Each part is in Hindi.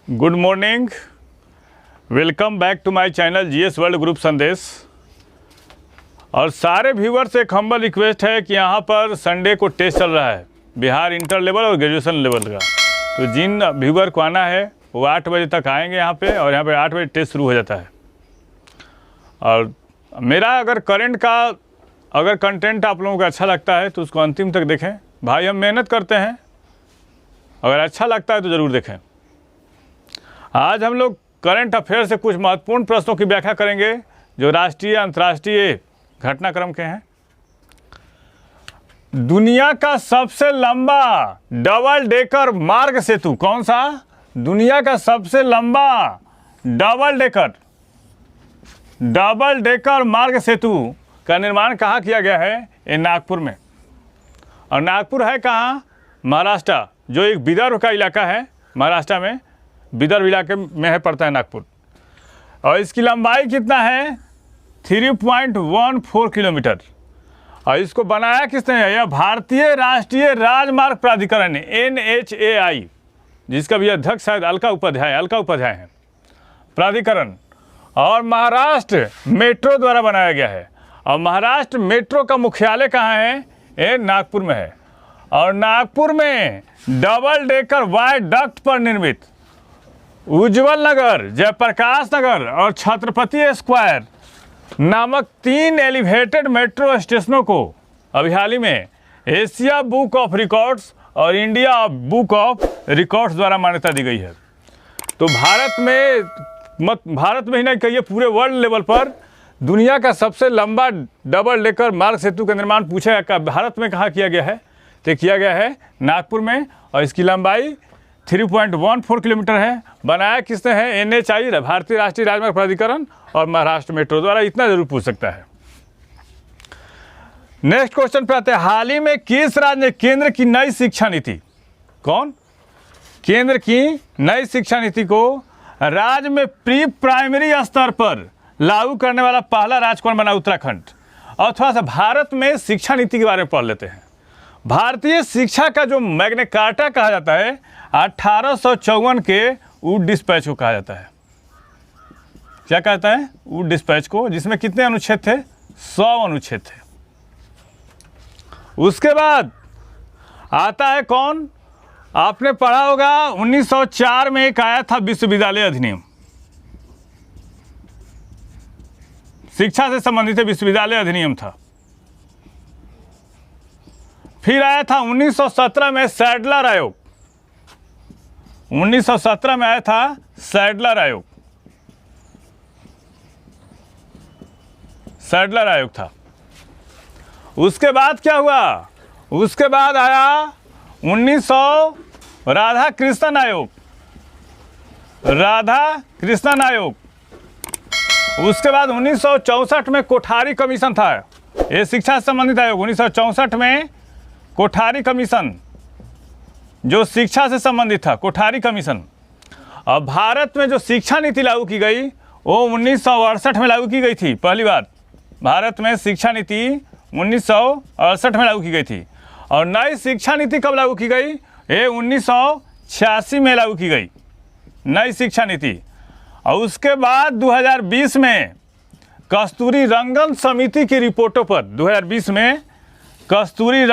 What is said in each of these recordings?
Good morning, welcome back to my channel GS world group संदेश। और सारे व्यूअर्स से एक हम्बल रिक्वेस्ट है कि यहाँ पर संडे को टेस्ट चल रहा है बिहार इंटर लेवल और ग्रेजुएशन लेवल का। तो जिन व्यूअर को आना है वो 8 बजे तक आएंगे यहाँ पे, और यहाँ पे 8 बजे टेस्ट शुरू हो जाता है। और मेरा अगर करंट का अगर कंटेंट आप लोगों को अच्छा लगता है तो उसको अंतिम तक देखें। भाई हम मेहनत करते हैं, अगर अच्छा लगता है तो ज़रूर देखें। आज हम लोग करंट अफेयर से कुछ महत्वपूर्ण प्रश्नों की व्याख्या करेंगे जो राष्ट्रीय अंतर्राष्ट्रीय घटनाक्रम के हैं। दुनिया का सबसे लंबा डबल डेकर मार्ग सेतु कौन सा? दुनिया का सबसे लंबा डबल डेकर मार्ग सेतु का निर्माण कहाँ किया गया है? ये नागपुर में। और नागपुर है कहाँ? महाराष्ट्र, जो एक विदर्भ का इलाका है। महाराष्ट्र में विदर्भ इलाके में है, पड़ता है नागपुर। और इसकी लंबाई कितना है? 3.14 किलोमीटर। और इसको बनाया किसने है? यह भारतीय राष्ट्रीय राजमार्ग प्राधिकरण NHAI, जिसका भी अध्यक्ष शायद अलका उपाध्याय हैं, प्राधिकरण। और महाराष्ट्र मेट्रो द्वारा बनाया गया है। और महाराष्ट्र मेट्रो का मुख्यालय कहाँ है? ये नागपुर में है। और नागपुर में डबल डेकर वायडक्ट पर निर्मित उज्जवल नगर, जयप्रकाश नगर और छत्रपति स्क्वायर नामक 3 एलिवेटेड मेट्रो स्टेशनों को अभी हाल ही में एशिया बुक ऑफ रिकॉर्ड्स और इंडिया बुक ऑफ रिकॉर्ड्स द्वारा मान्यता दी गई है। तो भारत में ही नहीं कहिए, पूरे वर्ल्ड लेवल पर दुनिया का सबसे लंबा डबल डेकर मार्ग सेतु का निर्माण पूछा गया भारत में कहाँ किया गया है? तो किया गया है नागपुर में। और इसकी लंबाई 3.14 किलोमीटर है। बनाया किसने है? NHAI, भारतीय राष्ट्रीय राजमार्ग प्राधिकरण, और महाराष्ट्र मेट्रो द्वारा। इतना जरूर पूछ सकता है। नेक्स्ट क्वेश्चन पे आते हैं। हाल ही में किस राज्य ने केंद्र की नई शिक्षा नीति, कौन? केंद्र की नई शिक्षा नीति को राज्य में प्री प्राइमरी स्तर पर लागू करने वाला पहला राज्य कौन बना? उत्तराखंड। और थोड़ा सा भारत में शिक्षा नीति के बारे में पढ़ लेते हैं। भारतीय शिक्षा का जो मैग्ना कार्टा कहा जाता है, 1854 के वुड डिस्पैच को कहा जाता है। क्या कहता है? वुड डिस्पैच को, जिसमें कितने अनुच्छेद थे? 100 अनुच्छेद थे। उसके बाद आता है कौन? आपने पढ़ा होगा 1904 में एक आया था विश्वविद्यालय अधिनियम, शिक्षा से संबंधित विश्वविद्यालय अधिनियम था। फिर आया था 1917 में सैडलर आयोग। 1917 में आया था सैडलर आयोग था। उसके बाद क्या हुआ? उसके बाद आया 1900 राधा कृष्णन आयोग। उसके बाद 1964 में कोठारी कमीशन था। ये शिक्षा से संबंधित आयोग। 1964 में कोठारी कमीशन, जो शिक्षा से संबंधित था, कोठारी कमीशन। और भारत में जो शिक्षा नीति लागू की गई वो 1968 में लागू की गई थी। पहली बार भारत में शिक्षा नीति 1968 में लागू की गई थी। और नई शिक्षा नीति कब लागू की गई? ये 1986 में लागू की गई नई शिक्षा नीति। और उसके बाद 2020 में कस्तूरी रंगन समिति की रिपोर्टों पर, 2020 में कस्तूरी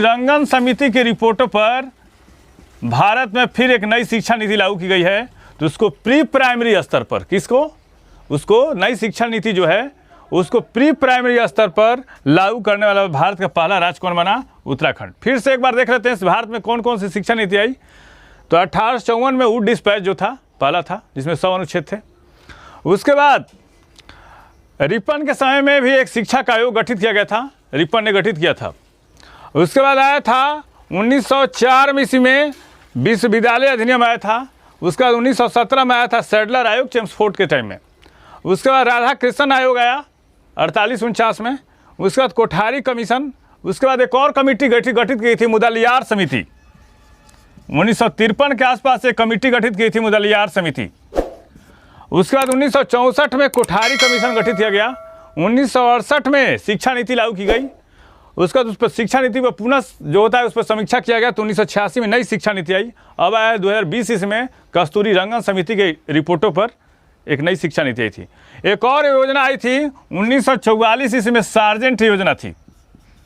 रंगन समिति की रिपोर्टों पर भारत में फिर एक नई शिक्षा नीति लागू की गई है। तो उसको प्री प्राइमरी स्तर पर, किसको? उसको नई शिक्षा नीति जो है उसको प्री प्राइमरी स्तर पर लागू करने वाला भारत का पहला राज्य कौन बना? उत्तराखंड। फिर से एक बार देख लेते हैं भारत में कौन कौन सी शिक्षा नीति आई। तो 1854 में वुड डिस्पैच जो था पहला था, जिसमें 100 अनुच्छेद थे। उसके बाद रिपन के समय में भी एक शिक्षा का आयोग गठित किया गया था, रिपन ने गठित किया था। उसके बाद आया था 1904 ईस्वी में विश्वविद्यालय अधिनियम आया था। उसके बाद 1917 में आया था सैडलर आयोग, चेम्सफोर्ड के टाइम में। उसके बाद राधा कृष्णन आयोग आया 48-49 में। उसके बाद कोठारी कमीशन। उसके बाद एक और कमेटी गठित की थी, मुदलियार समिति। 1953 के आसपास एक कमेटी गठित की थी, मुदलियार समिति। उसके बाद 1964 में कोठारी कमीशन गठित किया गया। 1968 में शिक्षा नीति लागू की गई। उसका उस पर शिक्षा नीति पर पुनः जो होता है उस पर समीक्षा किया गया, तो 1986 में नई शिक्षा नीति आई। अब आया 2020 इसमें कस्तूरी रंगन समिति के रिपोर्टों पर एक नई शिक्षा नीति आई थी। एक और योजना आई थी 1944 ईस्वी में, सार्जेंट योजना थी।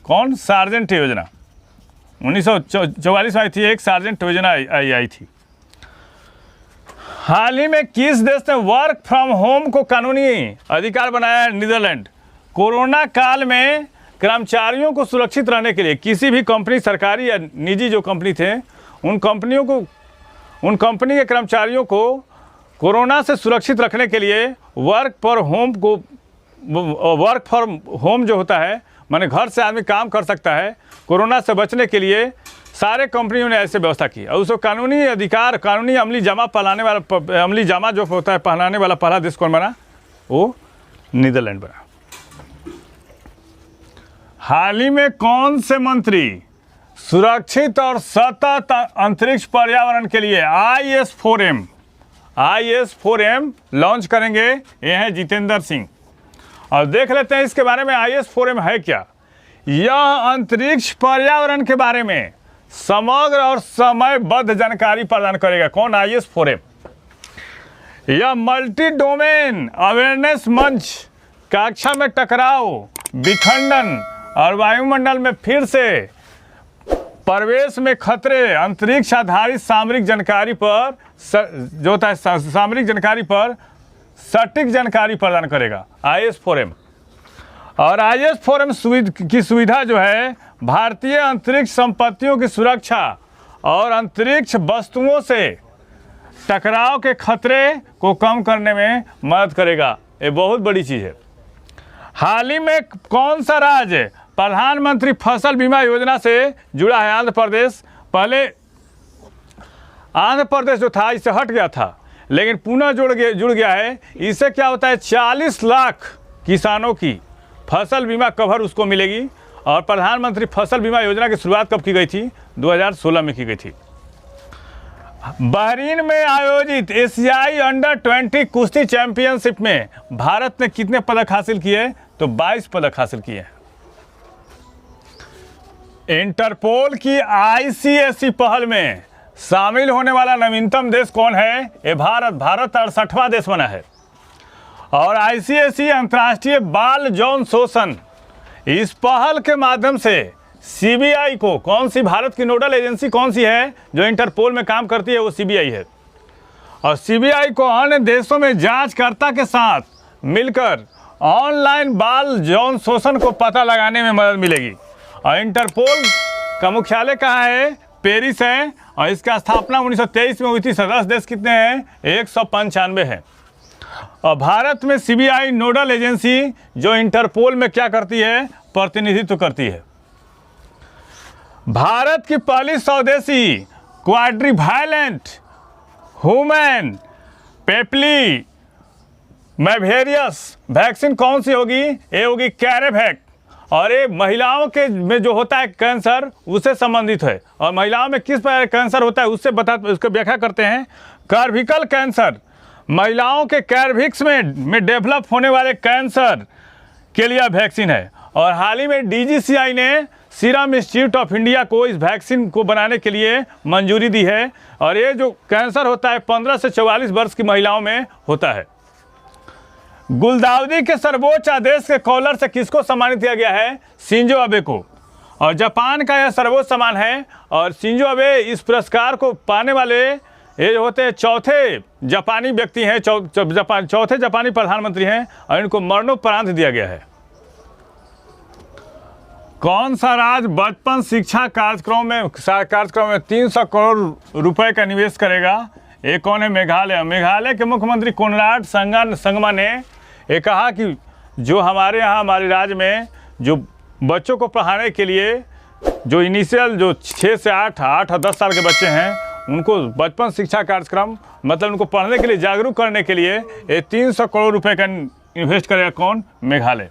कौन? सार्जेंट योजना 1944 में आई थी, एक सार्जेंट योजना आई थी। हाल ही में किस देश ने वर्क फ्रॉम होम को कानूनी अधिकार बनाया है? नीदरलैंड। कोरोना काल में कर्मचारियों को सुरक्षित रहने के लिए किसी भी कंपनी, सरकारी या निजी जो कंपनी थे, उन कंपनी के कर्मचारियों को कोरोना से सुरक्षित रखने के लिए वर्क फ्रॉम होम जो होता है, माने घर से आदमी काम कर सकता है, कोरोना से बचने के लिए सारे कंपनियों ने ऐसे व्यवस्था की। और उसको कानूनी अधिकार, कानूनी अमली जामा जो होता है पहनाने वाला पहला देश कौन बना? वो नीदरलैंड बना। हाल ही में कौन से मंत्री सुरक्षित और सतत अंतरिक्ष पर्यावरण के लिए IS-4M लॉन्च करेंगे? ये हैं जितेंद्र सिंह। और देख लेते हैं इसके बारे में IS-4M है क्या। यह अंतरिक्ष पर्यावरण के बारे में समग्र और समयबद्ध जानकारी प्रदान करेगा। कौन? IS-4M। यह मल्टी डोमेन अवेयरनेस मंच कक्षा में टकराव, विखंडन और वायुमंडल में फिर से प्रवेश में खतरे, अंतरिक्ष आधारित सामरिक जानकारी पर जो होता है सामरिक जानकारी पर सटीक जानकारी प्रदान करेगा IS-4M। और IS-4M की सुविधा जो है भारतीय अंतरिक्ष संपत्तियों की सुरक्षा और अंतरिक्ष वस्तुओं से टकराव के खतरे को कम करने में मदद करेगा। ये बहुत बड़ी चीज़ है। हाल ही में कौन सा राज्य प्रधानमंत्री फसल बीमा योजना से जुड़ा है? आंध्र प्रदेश। पहले आंध्र प्रदेश जो था इससे हट गया था, लेकिन पुनः जुड़ गया है। इससे क्या होता है? 40 लाख किसानों की फसल बीमा कवर उसको मिलेगी। और प्रधानमंत्री फसल बीमा योजना की शुरुआत कब की गई थी? 2016 में की गई थी। बहरीन में आयोजित एशियाई अंडर-20 कुश्ती चैंपियनशिप में भारत ने कितने पदक हासिल किए? तो 22 पदक हासिल किए। इंटरपोल की ICSE पहल में शामिल होने वाला नवीनतम देश कौन है? ये भारत 68वां देश बना है। और ICSE अंतर्राष्ट्रीय बाल यौन शोषण, इस पहल के माध्यम से CBI को, कौन सी भारत की नोडल एजेंसी कौन सी है जो इंटरपोल में काम करती है? वो CBI है। और CBI को अन्य देशों में जांचकर्ता के साथ मिलकर ऑनलाइन बाल यौन शोषण को पता लगाने में मदद मिलेगी। और इंटरपोल का मुख्यालय कहाँ है? पेरिस है। और इसका स्थापना 1923 में हुई थी। सदस्य देश कितने हैं? 195 है। और भारत में CBI नोडल एजेंसी जो इंटरपोल में क्या करती है? प्रतिनिधित्व करती है। भारत की पहली स्वदेशी क्वाड्रीवैलेंट ह्यूमन पेपली मैवेरियस वैक्सीन कौन सी होगी? ये होगी कैरेवैक। और ये महिलाओं के में जो होता है कैंसर, उससे संबंधित है। और महिलाओं में किस प्रकार कैंसर होता है उसको व्याख्या करते हैं। सर्विकल कैंसर, महिलाओं के कैर्विक्स में डेवलप होने वाले कैंसर के लिए वैक्सीन है। और हाल ही में DGCI ने सीरम इंस्टीट्यूट ऑफ इंडिया को इस वैक्सीन को बनाने के लिए मंजूरी दी है। और ये जो कैंसर होता है 15 से 44 वर्ष की महिलाओं में होता है। गुलदाउदी के सर्वोच्च आदेश के कॉलर से किसको सम्मानित किया गया है? शिंजो अबे को। और जापान का यह सर्वोच्च सम्मान है। और शिंजो अबे इस पुरस्कार को पाने वाले ये होते हैं चौथे जापानी व्यक्ति हैं, चौथे जापानी प्रधानमंत्री हैं। और इनको मरणोपरांत दिया गया है। कौन सा राज्य बचपन शिक्षा कार्यक्रम में 300 करोड़ रुपए का निवेश करेगा? ये कौन है? मेघालय। मेघालय के मुख्यमंत्री कोनराड संगमा ने ये कहा कि जो हमारे यहाँ हमारे राज्य में जो बच्चों को पढ़ाने के लिए जो इनिशियल जो 6 से 8 और 10 साल के बच्चे हैं, उनको बचपन शिक्षा कार्यक्रम मतलब उनको पढ़ने के लिए जागरूक करने के लिए ये 300 करोड़ रुपए का इन्वेस्ट करेगा। कौन? मेघालय।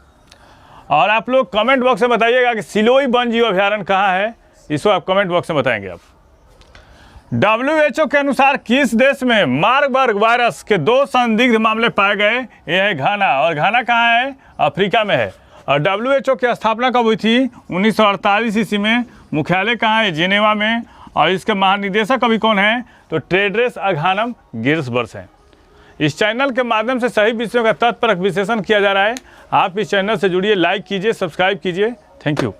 और आप लोग कमेंट बॉक्स में बताइएगा कि सिलोई वन्यजीव अभयारण्य कहाँ है, इसको आप कमेंट बॉक्स में बताएंगे। आप WHO के अनुसार किस देश में मार्बर्ग वायरस के 2 संदिग्ध मामले पाए गए? ये है घाना। और घाना कहाँ है? अफ्रीका में है। और WHO की स्थापना कब हुई थी? 1948 ईस्वी में। मुख्यालय कहाँ है? जिनेवा में। और इसके महानिदेशक अभी कौन है? तो टेड्रस अधानम घेब्रेयेसस हैं। इस चैनल के माध्यम से सही विषयों का तथ्यपरक विश्लेषण किया जा रहा है। आप इस चैनल से जुड़िए, लाइक कीजिए, सब्सक्राइब कीजिए। Thank you.